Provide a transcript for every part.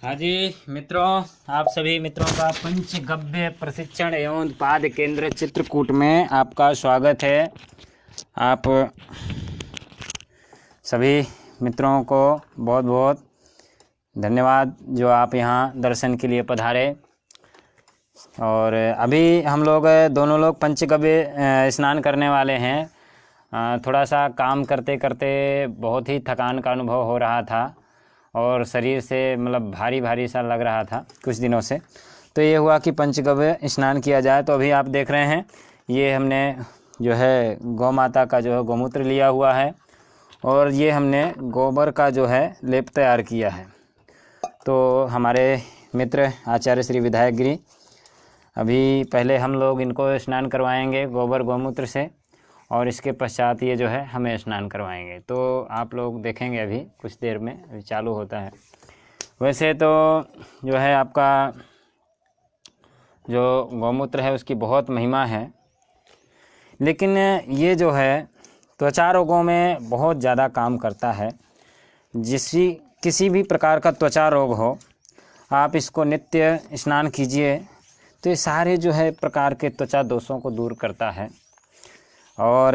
हाँ जी मित्रों, आप सभी मित्रों का पंचगव्य प्रशिक्षण एवं पाद केंद्र चित्रकूट में आपका स्वागत है। आप सभी मित्रों को बहुत बहुत धन्यवाद जो आप यहाँ दर्शन के लिए पधारे। और अभी हम लोग दोनों लोग पंचगव्य स्नान करने वाले हैं। थोड़ा सा काम करते करते बहुत ही थकान का अनुभव हो रहा था और शरीर से मतलब भारी भारी सा लग रहा था कुछ दिनों से। तो ये हुआ कि पंचगव्य स्नान किया जाए। तो अभी आप देख रहे हैं ये हमने जो है गौ माता का जो है गौमूत्र लिया हुआ है और ये हमने गोबर का जो है लेप तैयार किया है। तो हमारे मित्र आचार्य श्री विधायक गिरी अभी पहले हम लोग इनको स्नान करवाएंगे गोबर गौमूत्र से और इसके पश्चात ये जो है हमें स्नान करवाएंगे। तो आप लोग देखेंगे अभी कुछ देर में अभी चालू होता है। वैसे तो जो है आपका जो गौमूत्र है उसकी बहुत महिमा है, लेकिन ये जो है त्वचा रोगों में बहुत ज़्यादा काम करता है। किसी भी प्रकार का त्वचा रोग हो, आप इसको नित्य स्नान कीजिए तो ये सारे जो है प्रकार के त्वचा दोषों को दूर करता है। और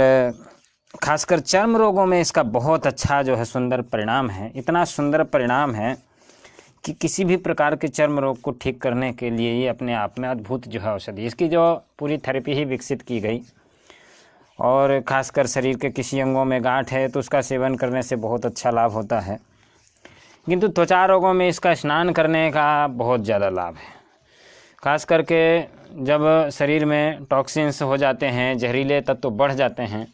खासकर चर्म रोगों में इसका बहुत अच्छा जो है सुंदर परिणाम है। इतना सुंदर परिणाम है कि किसी भी प्रकार के चर्म रोग को ठीक करने के लिए ये अपने आप में अद्भुत जो है औषधि, इसकी जो पूरी थेरेपी ही विकसित की गई। और खासकर शरीर के किसी अंगों में गांठ है तो उसका सेवन करने से बहुत अच्छा लाभ होता है। किंतु त्वचा रोगों में इसका स्नान करने का बहुत ज़्यादा लाभ है। खास करके जब शरीर में टॉक्सिन्स हो जाते हैं, जहरीले तत्व बढ़ जाते हैं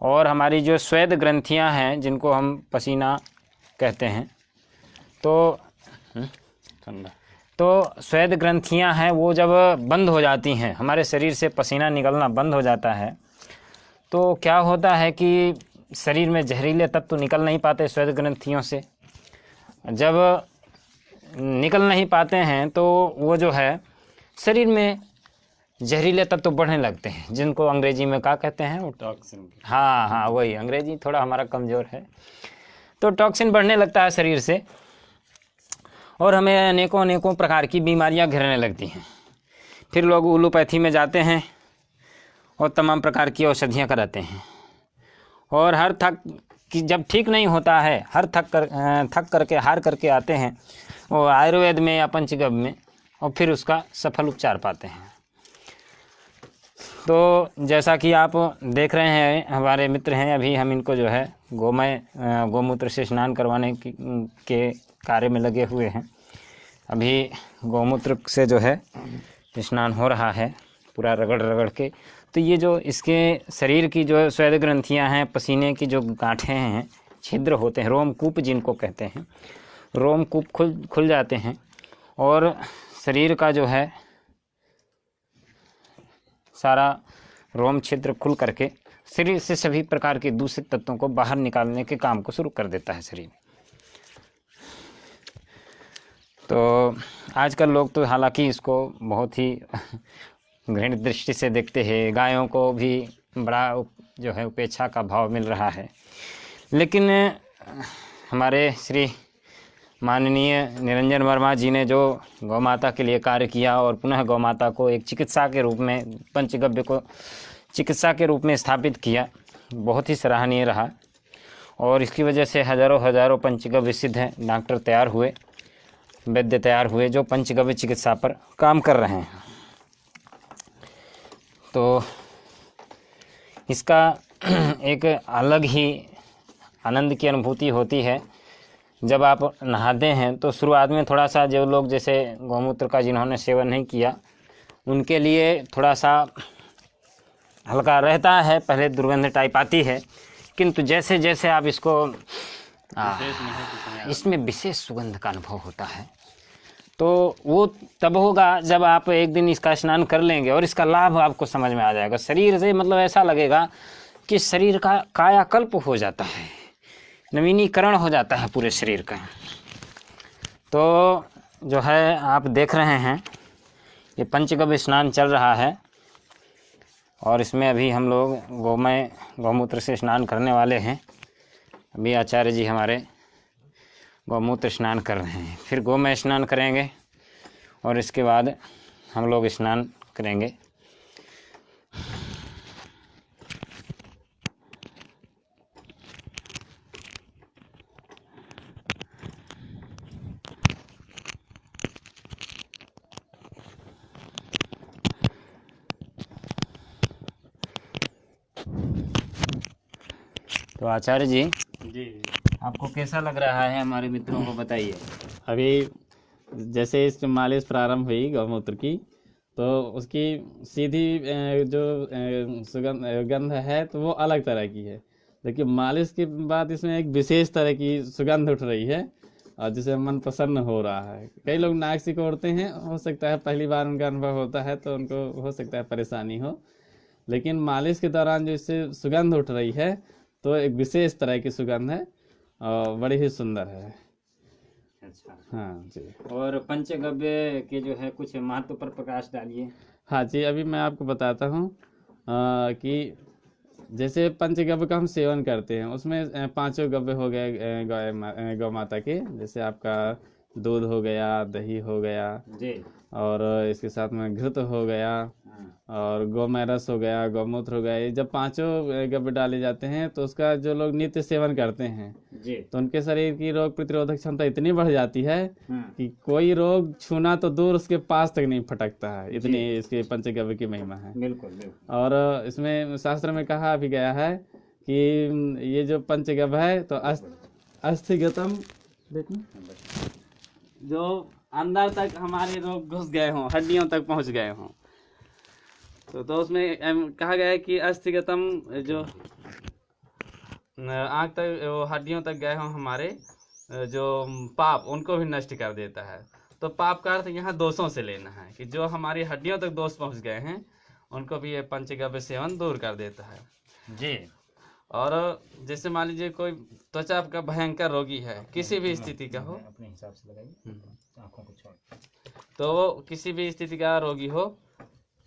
और हमारी जो स्वेद ग्रंथियां हैं जिनको हम पसीना कहते हैं, तो स्वेद ग्रंथियां हैं वो जब बंद हो जाती हैं, हमारे शरीर से पसीना निकलना बंद हो जाता है, तो क्या होता है कि शरीर में जहरीले तत्व निकल नहीं पाते स्वेद ग्रंथियों से। जब निकल नहीं पाते हैं तो वो जो है शरीर में जहरीले तत्व बढ़ने लगते हैं, जिनको अंग्रेजी में क्या कहते हैं, वो टॉक्सिन। हाँ, वही, अंग्रेजी थोड़ा हमारा कमज़ोर है। तो टॉक्सिन बढ़ने लगता है शरीर से और हमें अनेकों प्रकार की बीमारियां घेरने लगती हैं। फिर लोग एलोपैथी में जाते हैं और तमाम प्रकार की औषधियाँ कराते हैं और हर थक कि जब ठीक नहीं होता है, हर थक करके हार करके आते हैं वो आयुर्वेद में या पंचगव्य में और फिर उसका सफल उपचार पाते हैं। तो जैसा कि आप देख रहे हैं हमारे मित्र हैं, अभी हम इनको जो है गौमूत्र से स्नान करवाने के कार्य में लगे हुए हैं। अभी गौमूत्र से जो है स्नान हो रहा है पूरा रगड़ रगड़ के। तो ये जो इसके शरीर की जो स्वेद ग्रंथियां हैं, पसीने की जो गांठें हैं, छिद्र होते हैं, रोमकूप जिनको कहते हैं, रोमकूप खुल जाते हैं और शरीर का जो है सारा रोम छिद्र खुल करके शरीर से सभी प्रकार के दूषित तत्वों को बाहर निकालने के काम को शुरू कर देता है शरीर। तो आजकल लोग तो हालांकि इसको बहुत ही घृणित दृष्टि से देखते हैं, गायों को भी बड़ा जो है उपेक्षा का भाव मिल रहा है। लेकिन हमारे श्री माननीय निरंजन वर्मा जी ने जो गौ माता के लिए कार्य किया और पुनः गौ माता को एक चिकित्सा के रूप में, पंचगव्य को चिकित्सा के रूप में स्थापित किया, बहुत ही सराहनीय रहा। और इसकी वजह से हजारों पंचगव्य सिद्ध हैं, डॉक्टर तैयार हुए, वैद्य तैयार हुए जो पंचगव्य चिकित्सा पर काम कर रहे हैं। तो इसका एक अलग ही आनंद की अनुभूति होती है जब आप नहाते हैं। तो शुरुआत में थोड़ा सा जो लोग जैसे गौमूत्र का जिन्होंने सेवन नहीं किया उनके लिए थोड़ा सा हल्का रहता है, पहले दुर्गंध टाइप आती है, किंतु जैसे जैसे आप इसको इसमें विशेष सुगंध का अनुभव होता है। तो वो तब होगा जब आप एक दिन इसका स्नान कर लेंगे और इसका लाभ आपको समझ में आ जाएगा। शरीर से मतलब ऐसा लगेगा कि शरीर का कायाकल्प हो जाता है, नवीनीकरण हो जाता है पूरे शरीर का। तो जो है आप देख रहे हैं ये पंचगव्य स्नान चल रहा है और इसमें अभी हम लोग गौमूत्र से स्नान करने वाले हैं। अभी आचार्य जी हमारे गौमूत्र स्नान कर रहे हैं। फिर गौ में स्नान करेंगे और इसके बाद हम लोग स्नान करेंगे। तो आचार्य जी, आपको कैसा लग रहा है? हमारे मित्रों को बताइए। अभी जैसे इस मालिश प्रारंभ हुई गौमूत्र की, तो उसकी सीधी जो गंध है तो वो अलग तरह की है, लेकिन मालिश के बाद इसमें एक विशेष तरह की सुगंध उठ रही है और जिससे मन प्रसन्न हो रहा है। कई लोग नाक सिकोड़ते हैं, हो सकता है पहली बार उनका अनुभव होता है तो उनको हो सकता है परेशानी हो, लेकिन मालिश के दौरान जो इससे सुगंध उठ रही है तो एक विशेष तरह की सुगंध है और बड़ी ही सुंदर है। अच्छा, हाँ जी। और पंचगव्य के जो है कुछ महत्व पर प्रकाश डालिए। हाँ जी, अभी मैं आपको बताता हूँ कि जैसे पंचगव्य का हम सेवन करते हैं उसमें पांचों गव्य हो गए गौ माता के, जैसे आपका दूध हो गया, दही हो गया जी, और इसके साथ में घृत हो गया और गौमैरस हो गया, गौमूत्र हो गया। ये जब पांचों गव्य डाले जाते हैं तो उसका जो लोग नित्य सेवन करते हैं जी, तो उनके शरीर की रोग प्रतिरोधक क्षमता इतनी बढ़ जाती है कि कोई रोग छूना तो दूर उसके पास तक नहीं फटकता है, इतनी इसके पंचगव्य की महिमा है। बिल्कुल बिल्कुल। और इसमें शास्त्र में कहा भी गया है कि ये जो पंचगव्य है तो अस्थिगतम, जो अंदर तक हमारे रोग घुस गए हों, हड्डियों तक पहुंच गए हों, तो उसमें कहा गया है कि अस्थिगतम, जो आँख तक वो हड्डियों तक गए हों हमारे जो पाप, उनको भी नष्ट कर देता है। तो पाप का अर्थ यहाँ दोषों से लेना है कि जो हमारी हड्डियों तक दोष पहुंच गए हैं उनको भी ये पंचगव्य सेवन दूर कर देता है जी। और जैसे मान लीजिए कोई त्वचा का भयंकर रोगी है, किसी भी स्थिति का हो, अपने हिसाब से लगाइए, आँखों को छोड़, तो वो किसी भी स्थिति का रोगी हो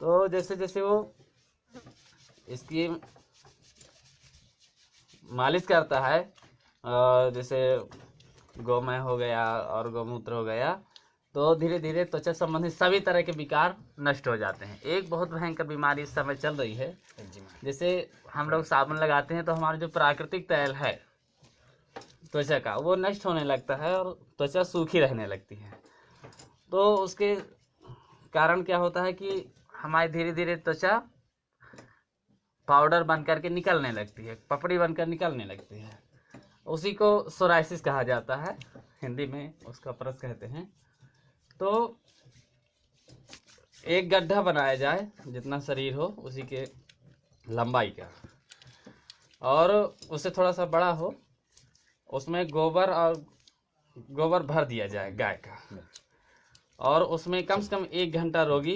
तो जैसे जैसे वो इसकी मालिश करता है, जैसे गौमय हो गया और गौमूत्र हो गया, तो धीरे धीरे त्वचा संबंधित सभी तरह के विकार नष्ट हो जाते हैं। एक बहुत भयंकर बीमारी इस समय चल रही है, जैसे हम लोग साबुन लगाते हैं तो हमारा जो प्राकृतिक तैल है त्वचा का वो नष्ट होने लगता है और त्वचा सूखी रहने लगती है। तो उसके कारण क्या होता है कि हमारी धीरे धीरे त्वचा पाउडर बन करके निकलने लगती है, पपड़ी बनकर निकलने लगती है। उसी को सोराइसिस कहा जाता है, हिंदी में उसका परस कहते हैं। तो एक गड्ढा बनाया जाए जितना शरीर हो उसी के लंबाई का, और उससे थोड़ा सा बड़ा हो, उसमें गोबर भर दिया जाए गाय का, और उसमें कम से कम 1 घंटा रोगी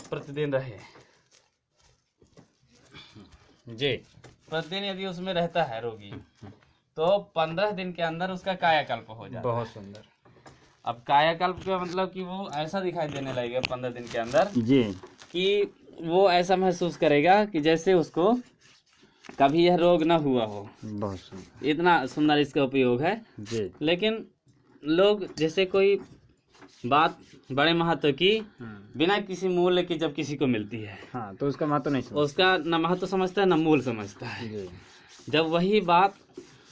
प्रतिदिन रहे जी। प्रतिदिन यदि उसमें रहता है रोगी तो 15 दिन के अंदर उसका कायाकल्प हो जाता है। बहुत सुंदर। अब कायाकल्प का मतलब कि वो ऐसा दिखाई देने लगेगा 15 दिन के अंदर जी, कि वो ऐसा महसूस करेगा कि जैसे उसको कभी यह रोग ना हुआ हो। बहुत सुंदर, इतना सुंदर इसका उपयोग है जी। लेकिन लोग जैसे कोई बात बड़े महत्व की बिना किसी मूल्य की जब किसी को मिलती है, हाँ, तो उसका महत्व नहीं समझ, उसका न महत्व समझता है न मूल्य समझता है। जी। जब वही बात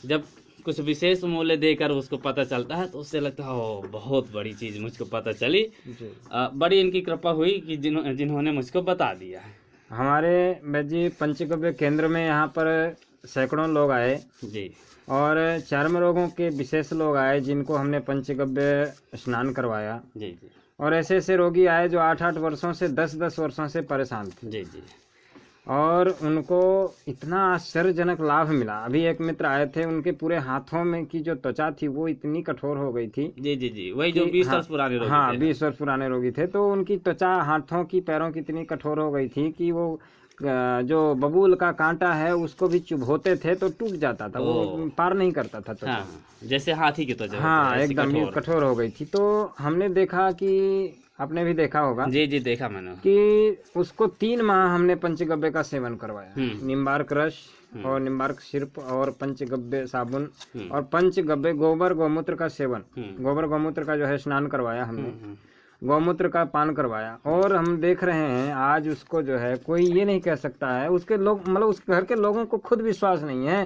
जब कुछ विशेष मूल्य देकर उसको पता चलता है तो उससे लगता है ओ बहुत बड़ी चीज़ मुझको पता चली, जी। बड़ी इनकी कृपा हुई कि जिन्होंने मुझको बता दिया। हमारे वैद्य जी पंचगव्य केंद्र में यहाँ पर सैकड़ों लोग आए जी, और चर्म रोगों के विशेष लोग आए जिनको हमने पंचगव्य स्नान करवाया, जी जी और ऐसे ऐसे रोगी आए जो 8-8 वर्षों से 10-10 वर्षों से परेशान थे, जी जी और उनको इतना आश्चर्यजनक लाभ मिला। अभी एक मित्र आए थे, उनके पूरे हाथों में की जो त्वचा थी वो इतनी कठोर हो गई थी। जी जी जी वही जो 20 वर्ष पुराने रोगी हाँ, थे। 20 वर्ष पुराने रोगी थे, तो उनकी त्वचा हाथों की पैरों की इतनी कठोर हो गई थी कि वो जो बबूल का कांटा है उसको भी चुभोते थे तो टूट जाता था, वो पार नहीं करता था त्वचा। हाँ, जैसे हाथी की त्वचा हाँ होती है, ऐसी एकदम ये कठोर। कठोर हो गई थी। तो हमने देखा कि आपने भी देखा होगा जी जी, देखा मैंने। कि उसको 3 माह हमने पंचगव्य का सेवन करवाया, निम्बार्क रस और निम्बार्क सिरप और पंचगव्य साबुन और पंचगव्य गोबर गौमूत्र का सेवन, गोबर गौमूत्र का जो है स्नान करवाया हमने, गौमूत्र का पान करवाया। और हम देख रहे हैं आज उसको जो है कोई ये नहीं कह सकता है, उसके लोग मतलब उस घर के लोगों को खुद विश्वास नहीं है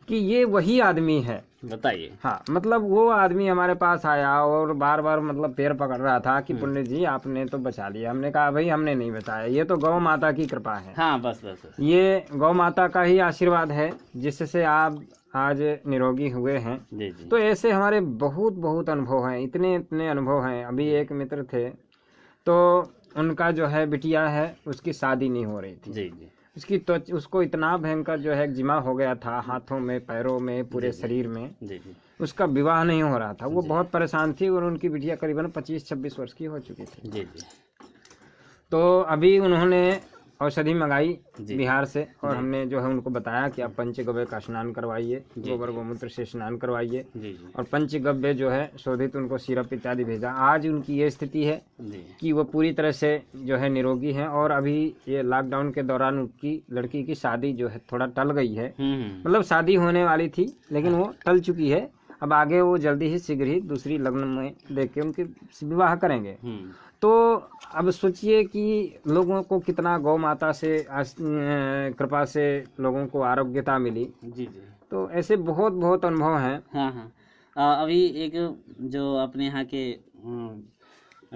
कि ये वही आदमी है। बताइए। हाँ मतलब वो आदमी हमारे पास आया और बार बार मतलब पैर पकड़ रहा था कि पुण्य जी आपने तो बचा लिया। हमने कहा भाई हमने नहीं बचाया, ये तो गौ माता की कृपा है। हाँ बस बस बस। ये गौ माता का ही आशीर्वाद है जिससे आप आज निरोगी हुए हैं। जी जी। तो ऐसे हमारे बहुत बहुत अनुभव हैं, इतने इतने अनुभव हैं। अभी एक मित्र थे तो उनका जो है बिटिया है उसकी शादी नहीं हो रही थी। जी जी। उसकी तो उसको इतना भयंकर जो है एक्जिमा हो गया था, हाथों में पैरों में पूरे शरीर में। जी जी। उसका विवाह नहीं हो रहा था, वो बहुत परेशान थी और उनकी बिटिया करीबन 25-26 वर्ष की हो चुकी थी। जी जी। तो अभी उन्होंने औषधि मंगाई बिहार से और हमने जो है उनको बताया कि आप पंचगव्य का स्नान करवाइए, गोबर गौमूत्र से स्नान करवाइए जी जी। और पंचगव्य जो है शोधित उनको सिरप इत्यादि भेजा। आज उनकी ये स्थिति है जी। कि वो पूरी तरह से जो है निरोगी हैं। और अभी ये लॉकडाउन के दौरान उनकी लड़की की शादी जो है थोड़ा टल गई है, मतलब शादी होने वाली थी लेकिन वो टल चुकी है। अब आगे वो जल्दी ही शीघ्र ही दूसरी लग्न में देख के उनके विवाह करेंगे। तो अब सोचिए कि लोगों को कितना गौ माता से कृपा से लोगों को आरोग्यता मिली। जी जी। तो ऐसे बहुत बहुत अनुभव हैं। हाँ हाँ। अभी एक जो अपने यहाँ के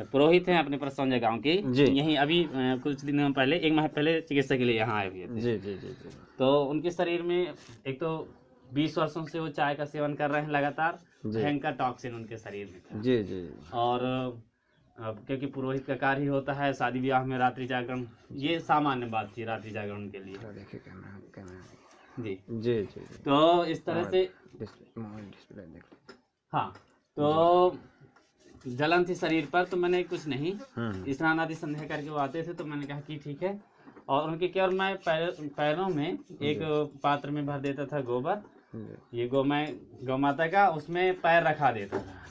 पुरोहित हैं अपने परसौंजा गांव के, जी। यहीं अभी कुछ दिनों पहले, 1 माह पहले चिकित्सा के लिए यहाँ आए हुए थे। जी जी जी जी। तो उनके शरीर में एक तो 20 वर्षों से वो चाय का सेवन कर रहे हैं लगातार, भयंकर टॉक्सिन उनके शरीर में था। जी जी। और क्योंकि पुरोहित का कार्य ही होता है शादी ब्याह में रात्रि जागरण, ये सामान्य बात थी रात्रि जागरण के लिए। देखिए कैमरा जी जी जी। तो इस तरह से डिस्प्ले देखो। हाँ, तो जलन थी शरीर पर, तो मैंने कुछ नहीं, स्नान आदि संध्या करके वो आते थे तो मैंने कहा कि ठीक है। और उनके क्या, और मैं पैरों में एक पात्र में भर देता था गोबर, ये गौ माता का, उसमें पैर रखा देता था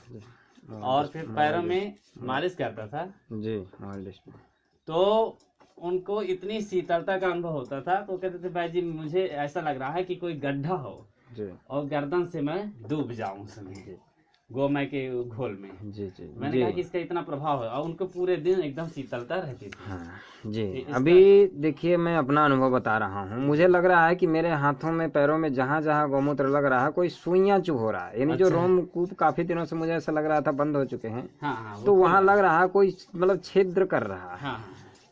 और फिर पैरों में मालिश करता था जी, मालिश। तो उनको इतनी शीतलता का अनुभव होता था। तो कहते थे भाई जी मुझे ऐसा लग रहा है कि कोई गड्ढा हो और गर्दन से मैं डूब जाऊं उसमें, गोमय के घोल में। जी जी। मैंने कहा कि इसका इतना प्रभाव है, और उनको पूरे दिन एकदम शीतलता रहती थी। हाँ जी। अभी देखिए मैं अपना अनुभव बता रहा हूँ, मुझे लग रहा है कि मेरे हाथों में पैरों में जहाँ जहाँ गौमूत्र लग रहा है कोई सुइयां चुभ हो रहा है, यानी जो रोमकूप काफी दिनों से मुझे ऐसा लग रहा था बंद हो चुके हैं। हाँ, तो वहाँ लग रहा है कोई मतलब छिद्र कर रहा है। हाँ,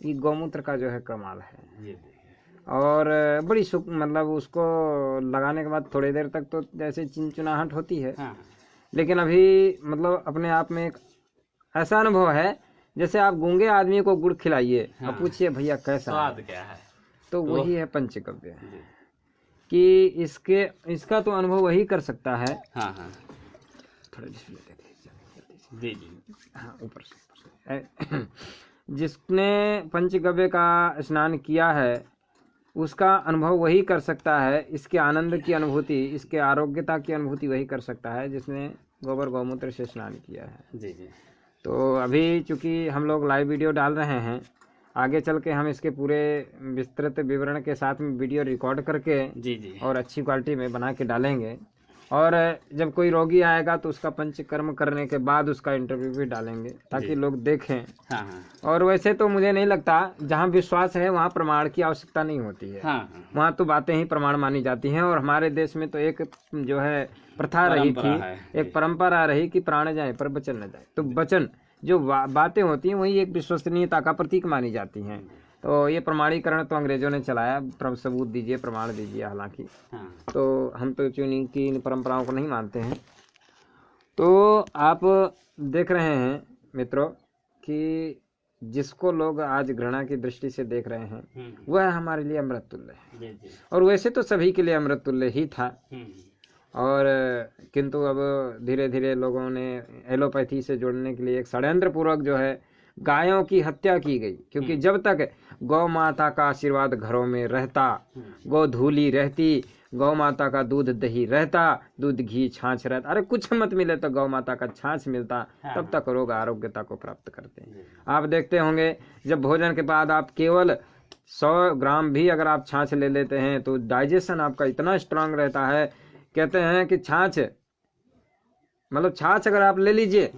ये गौमूत्र का जो है कमाल है। ये और बड़ी सुख, मतलब उसको लगाने के बाद थोड़ी देर तक तो जैसे चिनचिनाहट होती है, हाँ, लेकिन अभी मतलब अपने आप में एक ऐसा अनुभव है जैसे आप गूंगे आदमी को गुड़ खिलाइए और पूछिए भैया कैसा स्वाद क्या है, तो वही है पंचगव्य कि इसका तो अनुभव वही कर सकता है। हाँ हाँ, थोड़ा डिस्प्ले देखिए जी जी। हाँ ऊपर से जिसने पंचगव्य का स्नान किया है उसका अनुभव वही कर सकता है, इसके आनंद की अनुभूति, इसके आरोग्यता की अनुभूति वही कर सकता है जिसने गोबर गौमूत्र से स्नान किया है। जी जी। तो अभी चूंकि हम लोग लाइव वीडियो डाल रहे हैं, आगे चल के हम इसके पूरे विस्तृत विवरण के साथ में वीडियो रिकॉर्ड करके जी जी और अच्छी क्वालिटी में बना के डालेंगे। और जब कोई रोगी आएगा तो उसका पंचकर्म करने के बाद उसका इंटरव्यू भी डालेंगे ताकि लोग देखें। हाँ हाँ, और वैसे तो मुझे नहीं लगता, जहाँ विश्वास है वहाँ प्रमाण की आवश्यकता नहीं होती है। हाँ हाँ, वहाँ तो बातें ही प्रमाण मानी जाती हैं। और हमारे देश में तो एक जो है प्रथा रही थी, एक परंपरा रही कि प्राण जाए पर वचन न जाए। तो वचन जो बातें होती हैं वही एक विश्वसनीयता का प्रतीक मानी जाती हैं। तो ये प्रमाणीकरण तो अंग्रेजों ने चलाया, सबूत दीजिए, प्रमाण दीजिए। हालांकि तो हम तो चुनी की इन परंपराओं को नहीं मानते हैं। तो आप देख रहे हैं मित्रों कि जिसको लोग आज घृणा की दृष्टि से देख रहे हैं वह हमारे लिए अमृत तुल्य है। और वैसे तो सभी के लिए अमृत तुल्य ही था। और किंतु अब धीरे धीरे लोगों ने एलोपैथी से जोड़ने के लिए एक षड्यंत्र पूर्वक जो है गायों की हत्या की गई, क्योंकि जब तक गौ माता का आशीर्वाद घरों में रहता, गौ धूली रहती, गौ माता का दूध दही रहता, दूध घी छाछ रहता, अरे कुछ मत मिले तो गौ माता का छाछ मिलता, तब तक रोग आरोग्यता को प्राप्त करते हैं। आप देखते होंगे जब भोजन के बाद आप केवल 100 ग्राम भी अगर आप छाछ ले लेते हैं तो डाइजेशन आपका इतना स्ट्रांग रहता है। कहते हैं कि छाछ मतलब छाछ अगर आप ले लीजिए,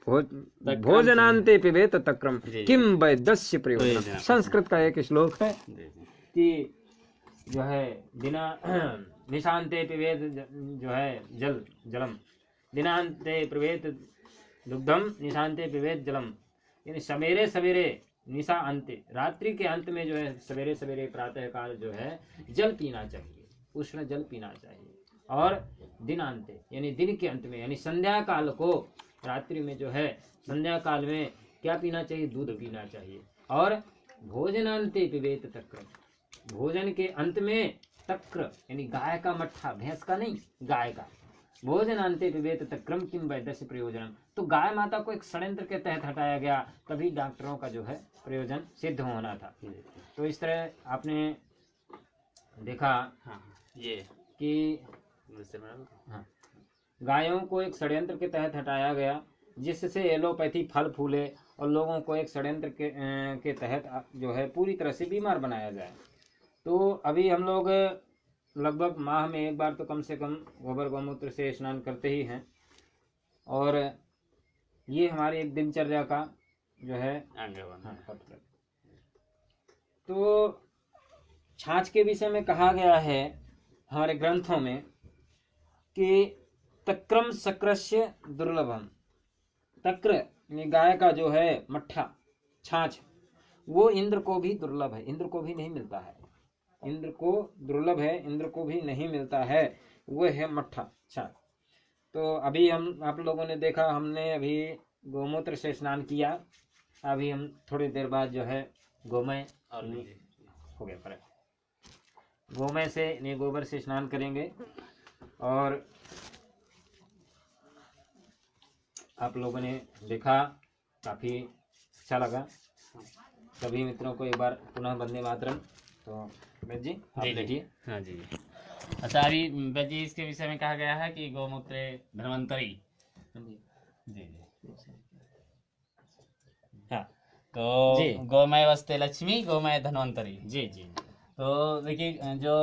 भोजनांते पिबेत तक्रम किम वैदस्य प्रयोजनम, संस्कृत का एक श्लोक है कि जो है बिना निशांते पिबेत जो है जलम, दिनांते पिबेत दुग्धम, निशांते पिबेत जलम, यानी सवेरे सवेरे, निशा अंते, रात्रि के अंत में जो है सवेरे सवेरे प्रातः काल जो है जल पीना चाहिए, उष्ण जल पीना चाहिए। और दिनांते यानी दिन के अंत में, यानी संध्या काल को, रात्रि में जो है संध्या काल में क्या पीना चाहिए, दूध पीना चाहिए। और भोजनांते पिबेत तक्रम, भोजन के अंत में तक्र यानी गाय का मट्ठा, भैंस का नहीं, गाय का, भोजनांते पिबेत तक्रम किम वैदस्य प्रयोजनम, तो गाय माता को एक षड्यंत्र के तहत हटाया गया, तभी डॉक्टरों का जो है प्रयोजन सिद्ध होना था। तो इस तरह आपने देखा ये कि गायों को एक षड्यंत्र के तहत हटाया गया, जिससे एलोपैथी फल फूले और लोगों को एक षड्यंत्र के तहत जो है पूरी तरह से बीमार बनाया जाए। तो अभी हम लोग लगभग माह में एक बार तो कम से कम गोबर गौमूत्र से स्नान करते ही हैं, और ये हमारी एक दिनचर्या का जो है तो छाछ के विषय में कहा गया है हमारे ग्रंथों में कि तक्रम शक्रस्य दुर्लभम, तक्र यानी गाय का जो है मट्ठा, छाछ, वो इंद्र को भी दुर्लभ है, इंद्र को भी नहीं मिलता है, इंद्र को दुर्लभ है, इंद्र को भी नहीं मिलता है, वो है मट्ठा छाछ। तो अभी हम आप लोगों ने देखा, हमने अभी गोमूत्र से स्नान किया, अभी हम थोड़ी देर बाद जो है गोमय और हो गया फर्क, गोमय से नहीं गोबर से स्नान करेंगे। और आप लोगों ने देखा, काफ़ी अच्छा लगा। सभी मित्रों को एक बार पुनः वंदे मातरम। तो वैद्य जी आप देखिए। हाँ जी। अच्छा, अभी वैद्य जी इसके विषय में कहा गया है कि गौमूत्र धन्वंतरी। जी जी हाँ तो जी। गौमय वस्ते लक्ष्मी, गौमय धन्वंतरी। जी जी। तो देखिए जो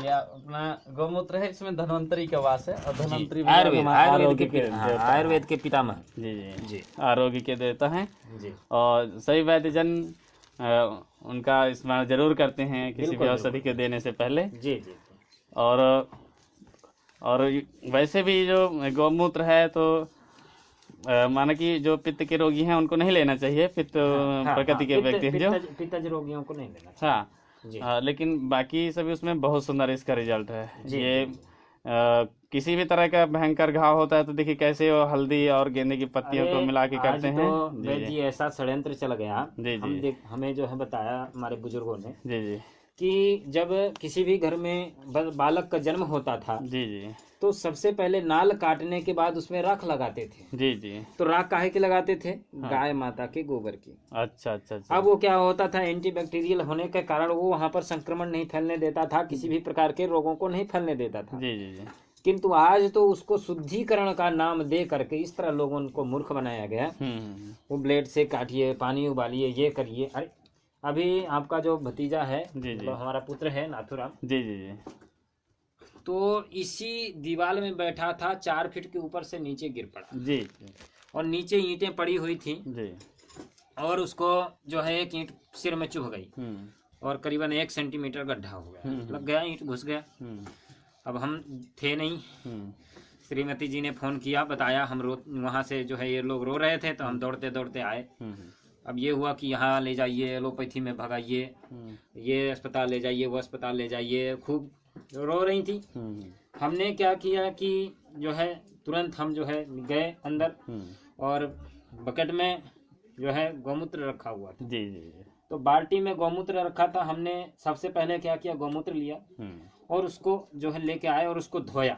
ये अपना गौमूत्र है, इसमें धन्वंतरी का वास है, और धन्वंतरी आयुर्वेद के पितामह। जी जी जी। आरोग्य के देवता हैं जी। और सभी वैद्यजन उनका स्मरण जरूर करते हैं किसी भी औषधि के देने से पहले। जी जी। और वैसे भी जो गौमूत्र है तो माना कि जो पित्त के रोगी हैं उनको नहीं लेना चाहिए, पित्त प्रकृति के व्यक्ति हैं जो पित्तज रोगियों को नहीं लेना चाहिए। हाँ लेकिन बाकी सभी उसमें बहुत सुंदर इसका रिजल्ट है। ये किसी भी तरह का भयंकर घाव होता है तो देखिए कैसे वो हल्दी और गेंदे की पत्तियों को मिला के करते हैं। तो जी ऐसा षड्यंत्र चल गया, जी हमें जो है बताया हमारे बुजुर्गों ने जी कि जब किसी भी घर में बालक का जन्म होता था जी तो सबसे पहले नाल काटने के बाद उसमें राख लगाते थे। जी तो राख काहे के लगाते थे? गाय माता के गोबर की। अच्छा। अब वो क्या होता था, एंटीबैक्टीरियल होने के कारण वो वहाँ पर संक्रमण नहीं फैलने देता था, किसी भी प्रकार के रोगों को नहीं फैलने देता था। जी किंतु आज तो उसको शुद्धिकरण का नाम दे करके इस तरह लोगों को मूर्ख बनाया गया। वो ब्लेड से काटिए, पानी उबालिए, ये करिए। अरे अभी आपका जो भतीजा है, हमारा पुत्र है नाथुराम जी, तो इसी दीवार में बैठा था, 4 फीट के ऊपर से नीचे गिर पड़ा जी, और नीचे ईंटें पड़ी हुई थी जी, और उसको जो है एक ईंट सिर में चुभ गई और करीबन 1 सेंटीमीटर गड्ढा हो गया, लग गया, ईंट घुस गया। अब हम थे नहीं, श्रीमती जी ने फोन किया, बताया, हम वहाँ से जो है ये लोग रो रहे थे, तो हम दौड़ते दौड़ते आए। अब ये हुआ कि यहाँ ले जाइए, एलोपैथी में भगाइए, ये अस्पताल ले जाइए, वो अस्पताल ले जाइए, खूब रो रही थी। हमने क्या किया कि जो है तुरंत हम जो है गए अंदर, और बकेट में जो है गौमूत्र रखा हुआ था जी, तो बाल्टी में गौमूत्र रखा था। हमने सबसे पहले क्या किया, गौमूत्र लिया और उसको जो है लेके आए और उसको धोया।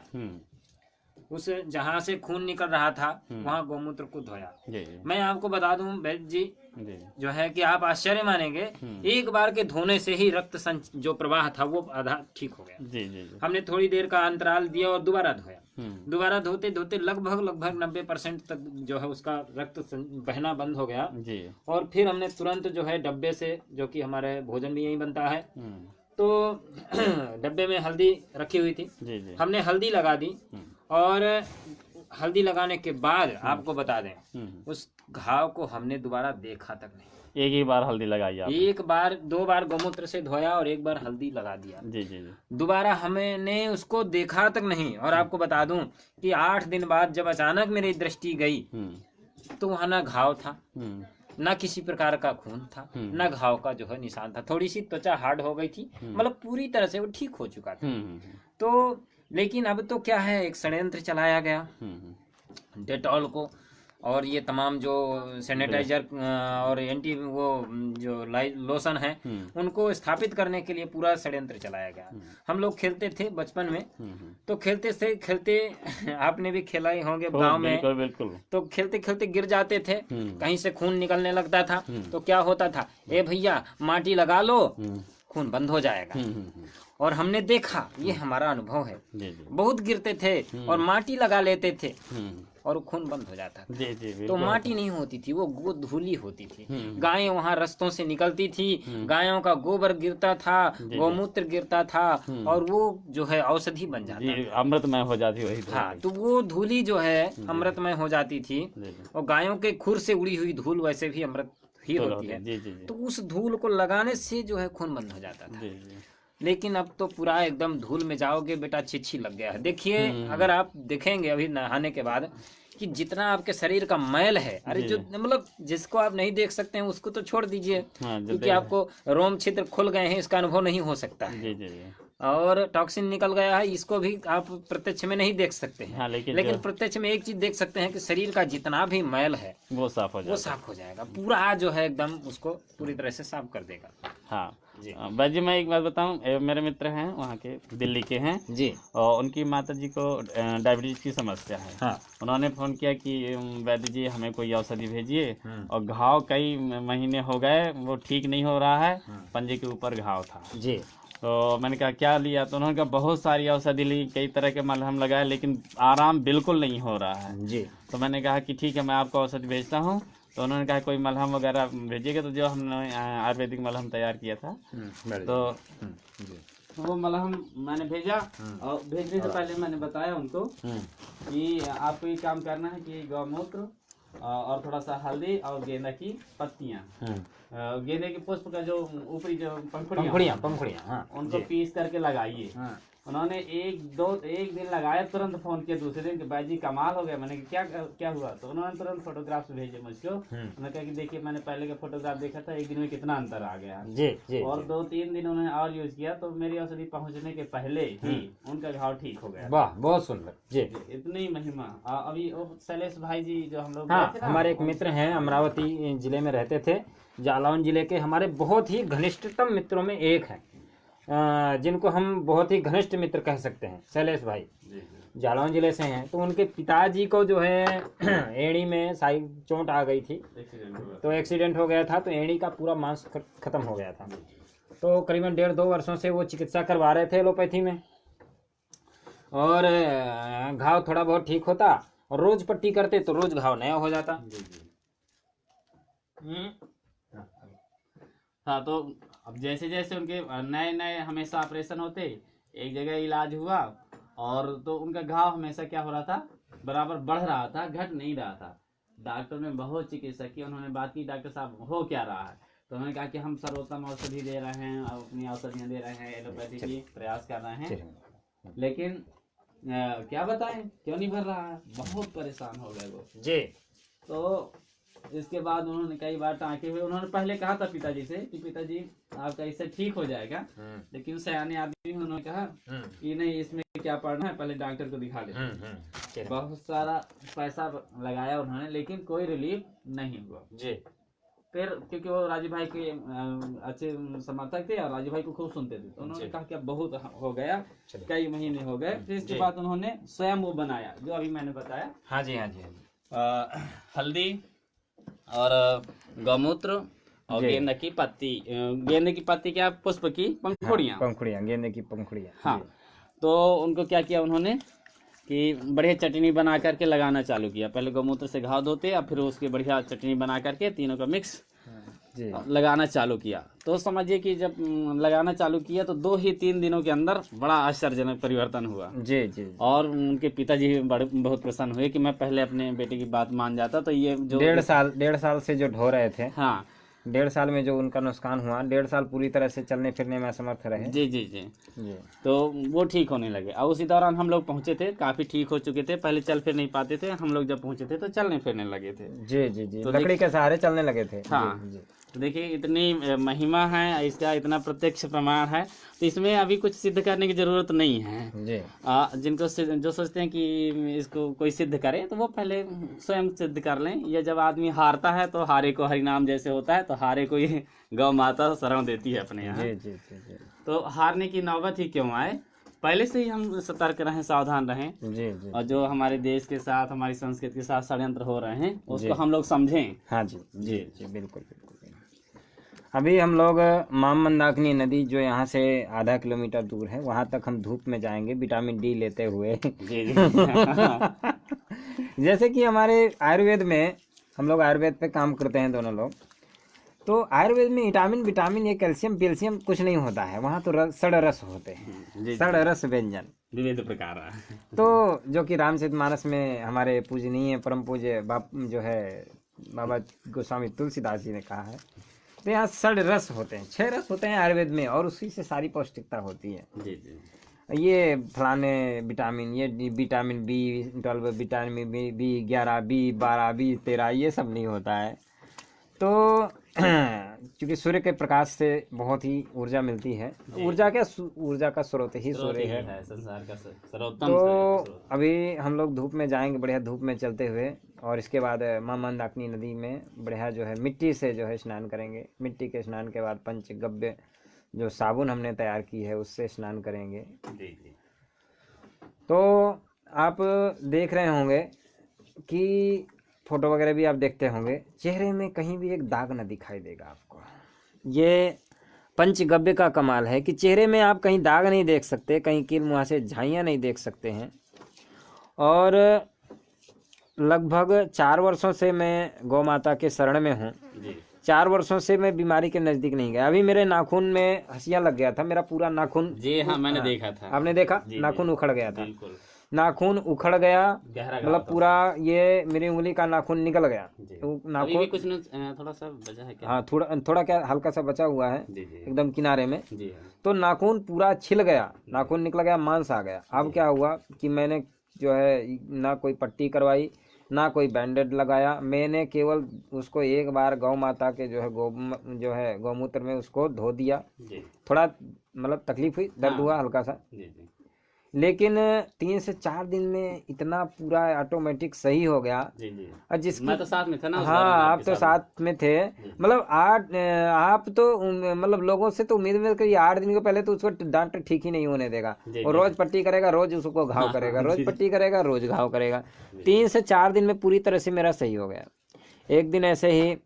उस जहाँ से खून निकल रहा था वहाँ गौमूत्र को धोया। जी जी मैं आपको बता दूं वैद्य जी जी जो है कि आप आश्चर्य मानेंगे, एक बार के धोने से ही रक्त जो प्रवाह था वो आधा ठीक हो गया। जी जी जी हमने थोड़ी देर का अंतराल दिया और दोबारा धोया। हम्म, दोबारा धोते धोते लगभग 90% तक जो है उसका रक्त बहना बंद हो गया। जी और फिर हमने तुरंत जो है डब्बे से, जो कि हमारे भोजन भी यही बनता है, हम्म, तो डब्बे में हल्दी रखी हुई थी, जी जी हमने हल्दी लगा दी। और हल्दी लगाने के बाद आपको बता दें, उस घाव को हमने दोबारा देखा तक नहीं। एक ही बार हल्दी लगाई आपने? एक बार 2 बार गौमूत्र से धोया और एक बार हल्दी लगा दिया। जी जी जी दोबारा हमने उसको देखा तक नहीं। और आपको बता दूं कि 8 दिन बाद जब अचानक मेरी दृष्टि गई तो वहां ना घाव था, ना किसी प्रकार का खून था, ना घाव का जो है निशान था। थोड़ी सी त्वचा हार्ड हो गई थी, मतलब पूरी तरह से वो ठीक हो चुका था। तो लेकिन अब तो क्या है, एक षड्यंत्र चलाया गया डेटॉल को और ये तमाम जो सैनिटाइजर और एंटी वो जो लोशन है उनको स्थापित करने के लिए पूरा षड्यंत्र चलाया गया। हम लोग खेलते थे बचपन में, तो खेलते से खेलते आपने भी खेला ही होंगे गांव में, बिल्कुल बिल्कुल। तो खेलते खेलते गिर जाते थे, कहीं से खून निकलने लगता था, तो क्या होता था, ए भैया माटी लगा लो, खून बंद हो जाएगा। और हमने देखा, ये हमारा अनुभव है, बहुत गिरते थे और माटी लगा लेते थे और खून बंद हो जाता था। जी जी तो माटी नहीं होती थी, वो धूली होती थी। गायें वहाँ रस्तों से निकलती थी, गायों का गोबर गिरता था, गौमूत्र गिरता था और वो जो है औषधि बन जाता था, अमृतमय हो जाती वही। हाँ, तो वो धूली जो है अमृतमय हो जाती थी। और गायों के खुर से उड़ी हुई धूल वैसे भी अमृत ही होती है। तो उस धूल को लगाने से जो है खून बंद हो जाता था। लेकिन अब तो पूरा एकदम धूल में जाओगे बेटा, छिछी लग गया है। देखिए, अगर आप देखेंगे अभी नहाने के बाद कि जितना आपके शरीर का मैल है, अरे जो मतलब जिसको आप नहीं देख सकते हैं उसको तो छोड़ दीजिए, क्योंकि आपको रोम छिद्र खुल गए हैं, इसका अनुभव नहीं हो सकता है। और टॉक्सिन निकल गया है, इसको भी आप प्रत्यक्ष में नहीं देख सकते हैं। हाँ, लेकिन प्रत्यक्ष में एक चीज देख सकते हैं कि शरीर का जितना भी मैल है वो साफ हो जाएगा, पूरा जो है एकदम उसको पूरी तरह से साफ कर देगा। हाँ भाई जी, मैं एक बात बताऊं, मेरे मित्र हैं वहाँ के, दिल्ली के हैं जी, और उनकी माता जी को डायबिटीज की समस्या है। हाँ। उन्होंने फोन किया कि वैद्य जी हमें कोई औषधि भेजिए, और घाव कई महीने हो गए वो ठीक नहीं हो रहा है, पंजे के ऊपर घाव था जी। तो मैंने कहा क्या लिया, तो उन्होंने कहा बहुत सारी औषधि ली, कई तरह के मलहम लगाए, लेकिन आराम बिल्कुल नहीं हो रहा है जी। तो मैंने कहा कि ठीक है, मैं आपको औषधि भेजता हूँ। तो उन्होंने कहा कोई मलहम वगैरह भेजिएगा, तो जो हमने आयुर्वेदिक मलहम तैयार किया था, तो वो मलहम मैंने भेजा। और भेजने से पहले मैंने बताया उनको कि आपको ये काम करना है कि गौमूत्र और थोड़ा सा हल्दी और गेंदा की पत्तियां, गेंदे के पुष्प का जो ऊपरी जो पंखुड़ियां उनको पीस करके लगाइए। उन्होंने एक दिन लगाया, तुरंत फोन किया दूसरे दिन कि भाई जी कमाल हो गया। मैंने क्या क्या हुआ, तो उन्होंने तुरंत फोटोग्राफ्स भेजे मुझको। उन्होंने कहा कि देखिए मैंने पहले का फोटोग्राफ देखा था, एक दिन में कितना अंतर आ गया जी। और 2-3 दिन उन्होंने और यूज किया, तो मेरी औषधि पहुंचने के पहले ही उनका घाव ठीक हो गया। वाह, बहुत सुंदर जी, इतनी महिमा। अभी शैलेश भाई जी जो हम लोग, हाँ, हमारे एक मित्र हैं, अमरावती जिले में रहते थे, जालौन जिले के, हमारे बहुत ही घनिष्ठतम मित्रों में एक है, जिनको हम बहुत ही घनिष्ठ मित्र कह सकते हैं, शैलेश भाई जालौन जिले से हैं। तो उनके पिताजी को जो है एड़ी में चोट आ गई थी, तो एक्सीडेंट हो गया था, तो एड़ी का पूरा मांस खत्म हो गया था। तो करीबन 1.5-2 वर्षों से वो चिकित्सा करवा रहे थे एलोपैथी में, और घाव थोड़ा बहुत ठीक होता, और रोज पट्टी करते तो रोज घाव नया हो जाता। हाँ, तो अब जैसे जैसे उनके नए नए हमेशा ऑपरेशन होते, एक जगह इलाज हुआ, और तो उनका घाव हमेशा क्या हो रहा था, बराबर बढ़ रहा था, घट नहीं रहा था। डॉक्टर ने बहुत चिकित्सा की, उन्होंने बात की डॉक्टर साहब हो क्या रहा है, तो उन्होंने कहा कि हम सर्वोत्तम औषधि दे रहे हैं, अपनी औषधियाँ दे रहे हैं, एलोपैथी की प्रयास कर रहे हैं, लेकिन क्या बताएं क्यों नहीं भर रहा है, बहुत परेशान हो गए वो जी। तो इसके बाद उन्होंने कई बार टाँके हुए, उन्होंने पहले कहा था पिताजी से कि पिताजी आपका इससे ठीक हो जाएगा, लेकिन सयाने आदमी उन्होंने कहा कि नहीं, इसमें क्या पढ़ना है, पहले डॉक्टर को दिखा दे। बहुत सारा पैसा लगाया उन्होंने, लेकिन कोई रिलीफ नहीं हुआ जी। फिर क्योंकि वो राजू भाई के अच्छे समर्थक थे और राजू भाई को खूब सुनते थे, तो उन्होंने कहा कि अब बहुत हो गया, कई महीने हो गए। फिर इसके बाद उन्होंने स्वयं वो बनाया जो अभी मैंने बताया। हाँ जी, हाँ जी, हाँ जी। हल्दी और गौमूत्र और जी। गेंदा की पत्ती, गेंदे की पत्ती क्या, पुष्प की पंखुड़ियाँ। पंखुड़ियाँ, गेंदे की पंखुड़ियाँ। हाँ, तो उनको क्या किया उन्होंने कि बढ़िया चटनी बना करके लगाना चालू किया। पहले गौमूत्र से घाव धोते और फिर उसकी बढ़िया चटनी बना करके तीनों का मिक्स जी लगाना चालू किया। तो समझिए कि जब लगाना चालू किया तो 2 ही 3 दिनों के अंदर बड़ा आश्चर्यजनक परिवर्तन हुआ। जी जी। और उनके पिताजी भी बड़े बहुत प्रसन्न हुए कि मैं पहले अपने बेटे की बात मान जाता तो ये जो 1.5 साल से जो ढो रहे थे, हाँ 1.5 साल में जो उनका नुकसान हुआ, 1.5 साल पूरी तरह से चलने फिरने में असमर्थ रहे। जी जी जी जी तो वो ठीक होने लगे। और उसी दौरान हम लोग पहुंचे थे, काफी ठीक हो चुके थे। पहले चल फिर नहीं पाते थे, हम लोग जब पहुंचे थे तो चलने फिरने लगे थे। जी जी जी, तो लकड़ी के सहारे चलने लगे थे। हाँ, जी जी तो देखिए इतनी महिमा है इसका, इतना प्रत्यक्ष प्रमाण है, तो इसमें अभी कुछ सिद्ध करने की जरूरत नहीं है। जी जिनको जो सोचते हैं कि इसको कोई सिद्ध करे तो वो पहले स्वयं सिद्ध कर लें। या जब आदमी हारता है तो हारे को हरिनाम जैसे होता है, तो हारे को ही गौ माता शरण देती है अपने यहाँ। जी जी जी जी तो हारने की नौबत ही क्यों आए, पहले से ही हम सतर्क रहें, सावधान रहें। जी जी। और जो हमारे देश के साथ, हमारी संस्कृति के साथ षड्यंत्र हो रहे हैं जी। उसको हम लोग समझें। हाँ जी जी जी, बिल्कुल बिल्कुल। अभी हम लोग माम मंदाकिनी नदी जो यहाँ से आधा किलोमीटर दूर है, वहाँ तक हम धूप में जाएंगे विटामिन डी लेते हुए। जी जी जैसे कि हमारे आयुर्वेद में, हम लोग आयुर्वेद पे काम करते हैं दोनों लोग, तो आयुर्वेद में विटामिन ये कैल्शियम कुछ नहीं होता है, वहाँ तो षड रस होते हैं, जी षड रस व्यंजन। विविध प्रकार। तो जो कि रामचरितमानस में हमारे पूजनीय परम पूज्य जो है बाबा गोस्वामी तुलसीदास जी ने कहा है। तो यहाँ षड रस होते हैं, 6 रस होते हैं आयुर्वेद में, और उसी से सारी पौष्टिकता होती है। जी जी ये फलाने विटामिन, ये vitamin B12, vitamin B11, B12, B13, ये सब नहीं होता है। तो क्योंकि सूर्य के प्रकाश से बहुत ही ऊर्जा मिलती है, ऊर्जा का स्रोत ही सूर्य है। संसार का सर्वोत्तम तो अभी हम लोग धूप में जाएंगे, बढ़िया धूप में चलते हुए, और इसके बाद माँ मंदाकिनी नदी में बढ़िया जो है मिट्टी से जो है स्नान करेंगे। मिट्टी के स्नान के बाद पंचगव्य जो साबुन हमने तैयार की है उससे स्नान करेंगे। जी जी। तो आप देख रहे होंगे कि फोटो वगैरह भी आप देखते होंगे, चेहरे में कहीं भी एक दाग न दिखाई देगा आपको। ये पंचगव्य का कमाल है कि चेहरे में आप कहीं दाग नहीं देख सकते, कहीं कील मुहासे झाइयाँ नहीं देख सकते हैं। और लगभग 4 वर्षों से मैं गौ माता के शरण में हूँ। 4 वर्षों से मैं बीमारी के नज़दीक नहीं गया। अभी मेरे नाखून में हंसिया लग गया था, मेरा पूरा नाखून। जी हाँ, मैंने देखा था। आपने देखा? नाखून उखड़ गया था, नाखून उखड़ गया, मतलब पूरा ये मेरी उंगली का नाखून निकल गया। तो नाखून कुछ थोड़ा सा बचा है क्या? हाँ, थोड़ा क्या हल्का सा बचा हुआ है एकदम किनारे में। जी तो नाखून पूरा छिल गया, नाखून निकल गया, मांस आ गया। अब क्या हुआ कि मैंने जो है ना कोई पट्टी करवाई, ना कोई बैंडेड लगाया, मैंने केवल उसको एक बार गौ माता के जो है गौमूत्र में उसको धो दिया। थोड़ा मतलब तकलीफ हुई, दर्द हुआ हल्का सा, लेकिन 3 से 4 दिन में इतना पूरा ऑटोमेटिक सही हो गया। और मैं तो साथ में था ना। हाँ, आप तो साथ में थे। मतलब आप तो मतलब लोगों से तो उम्मीद करिए 8 दिन के पहले तो उसको डॉक्टर ठीक ही नहीं होने देगा, और रोज पट्टी करेगा, रोज उसको घाव करेगा, रोज पट्टी करेगा, रोज घाव करेगा। 3 से 4 दिन में पूरी तरह से मेरा सही हो गया। एक दिन ऐसे ही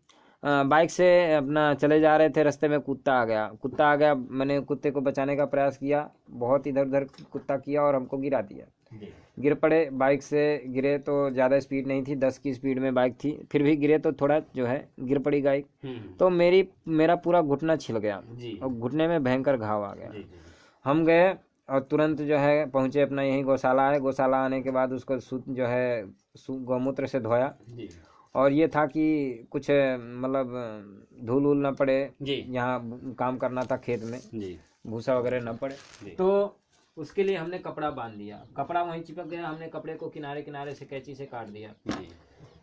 बाइक से अपना चले जा रहे थे, रास्ते में कुत्ता आ गया। मैंने कुत्ते को बचाने का प्रयास किया, बहुत इधर उधर कुत्ता किया और हमको गिरा दिया। गिर पड़े, बाइक से गिरे तो ज़्यादा स्पीड नहीं थी, 10 की स्पीड में बाइक थी, फिर भी गिरे तो थोड़ा जो है गिर पड़ी बाइक। तो मेरा पूरा घुटना छिल गया और घुटने में भयंकर घाव आ गया। हम गए और तुरंत जो है पहुँचे अपना, यही गौशाला है। गौशाला आने के बाद उसको जो है गौमूत्र से धोया, और ये था कि कुछ मतलब धूल वूल ना पड़े, यहाँ काम करना था खेत में, भूसा वगैरह ना पड़े, तो उसके लिए हमने कपड़ा बांध दिया। कपड़ा वहीं चिपक गया, हमने कपड़े को किनारे किनारे से कैंची से काट दिया,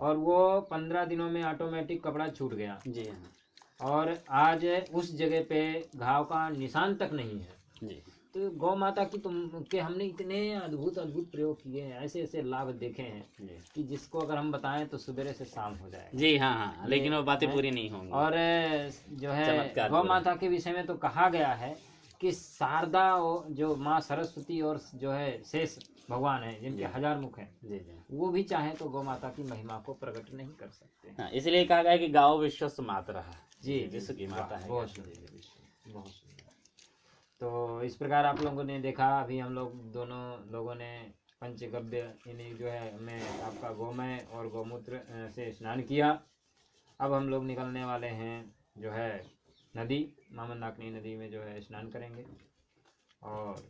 और वो 15 दिनों में ऑटोमेटिक कपड़ा छूट गया। और आज उस जगह पे घाव का निशान तक नहीं है। तो गौ माता की के हमने इतने अद्भुत अद्भुत प्रयोग किए हैं, ऐसे ऐसे लाभ देखे हैं जी कि जिसको अगर हम बताएं तो सुबह से शाम हो जाएगा। जी, हाँ हाँ, लेकिन वो बातें हैं? पूरी नहीं होंगी। और जो है चमत्कार गौ पूरा। माता के विषय में तो कहा गया है कि शारदा जो माँ सरस्वती और जो है शेष भगवान है जिनके जी। 1000 मुख हैं, जी जी, वो भी चाहे तो गौ माता की महिमा को प्रकट नहीं कर सकते। हाँ, इसलिए कहा गया है कि गाओ विश्वस्त मातरः, जी विश्व की माता है। बहुत सुंदर, बहुत सुंदर। तो इस प्रकार आप लोगों ने देखा, अभी हम लोग दोनों लोगों ने पंचगव्य यानी जो है हमें आपका गोमय और गौमूत्र से स्नान किया। अब हम लोग निकलने वाले हैं जो है नदी, मामंदाकिनी नदी में जो है स्नान करेंगे और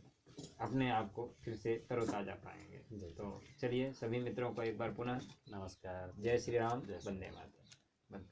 अपने आप को फिर से तरोताजा पाएंगे। तो चलिए सभी मित्रों को एक बार पुनः नमस्कार। जय श्री राम, जय श्री वंदे मातरम।